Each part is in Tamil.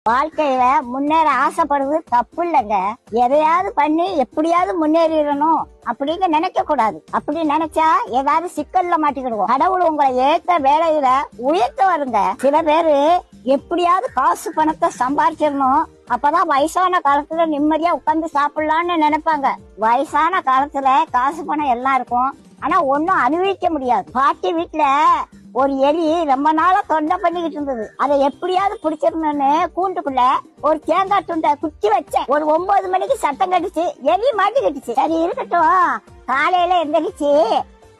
வாழ்க்கையில முன்னேற ஆசைப்படுறது தப்பு இல்லைங்க. எதையாவது பண்ணி எப்படியாவது முன்னேறிடணும் அப்படின்னு நினைக்க கூடாது. அப்படி நினைச்சா ஏதாவது சிக்கல்ல மாட்டிக்கிடுவோம். கடவுள் உங்களை ஏத்த வேலையில உயர்த்த வருங்க. சில பேரு எப்படியாவது காசு பணத்தை சம்பாதிச்சிடணும், அப்பதான் வயசான காலத்துல நிம்மதியா உட்கார்ந்து சாப்பிடலாம்னு நினைப்பாங்க. வயசான காலத்துல காசு பணம் எல்லாம் இருக்கும், ஆனா ஒன்னும் அனுபவிக்க முடியாது. பாட்டி வீட்டுல ஒரு எலி ரொம்ப நாளா தொண்டை பண்ணிக்கிட்டு இருந்தது. அதை எப்படியாவது பிடிச்சிருந்தேன்னு கூண்டுக்குள்ள ஒரு தேங்காய் துண்டை குத்தி வச்சேன். ஒரு 9 மணிக்கு சத்தம் கட்டுச்சு, எலி மாட்டிக்கிட்டுச்சு. சரி இருக்கட்டும், காலையில எந்திரிச்சு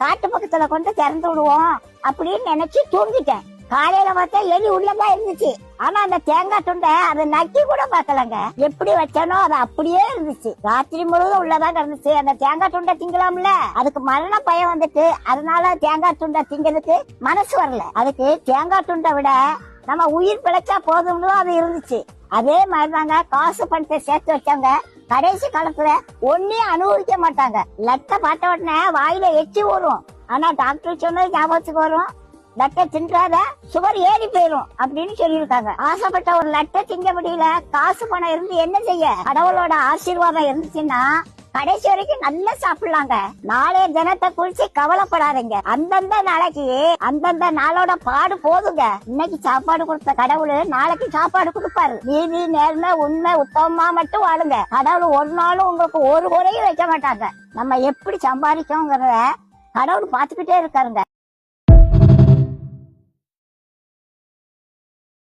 காட்டு பக்கத்துல கொண்டு திறந்து விடுவோம் அப்படின்னு நினைச்சு தூங்கிட்டேன். காலையில பார்த்தா எலி உள்ளதான் இருந்துச்சு. ஆனா அந்த தேங்காய் துண்டை அதை நக்கி கூட பாக்கலங்க. எப்படி வச்சானோ அது அப்படியே இருந்துச்சு. ராத்திரி முழுவதும் உள்ளதான் இருந்துச்சு. அந்த தேங்காய் துண்டை திங்கலாம்ல, அதுக்கு மரண பயம் வந்துட்டு அதனால தேங்காய் துண்டை திங்கிறதுக்கு மனசு வரல. அதுக்கு தேங்காய் துண்டை விட நம்ம உயிர் பிழைச்சா போதும்னு அது இருந்துச்சு. அதே மாதிரிதாங்க காசு பணத்தை சேர்த்து வச்சாங்க. கடைசி காலத்துல ஒன்னையும் அனுபவிக்க மாட்டாங்க. லட்டை பார்த்த உடனே வாயில எச்சி வரும், ஆனா டாக்டர் சொன்னது ஞாபகத்துக்கு வரும், லட்டை தின்றாத சுகர் ஏறி போயிரும் அப்படின்னு சொல்லியிருக்காங்க. ஆசைப்பட்ட ஒரு லட்டை திங்க முடியல, காசு பணம் இருந்து என்ன செய்ய? கடவுளோட ஆசீர்வாதம் இருந்துச்சுன்னா கடைசி வரைக்கும் நல்லா சாப்பிடலாங்க. நாளைய தினத்தை குறிச்சு கவலைப்படாதீங்க. அந்தந்த நாளைக்கு அந்தந்த நாளோட பாடு போதுங்க. இன்னைக்கு சாப்பாடு கொடுத்த கடவுள் நாளைக்கு சாப்பாடு கொடுப்பாரு. நீதி நேர்மை உண்மை உத்தமமா மட்டும் வாழுங்க. கடவுள் ஒரு நாளும் உங்களுக்கு ஒரு குறையும் வைக்க மாட்டாங்க. நம்ம எப்படி சம்பாதிக்கோங்கிறத கடவுள் பாத்துக்கிட்டே இருக்காருங்க.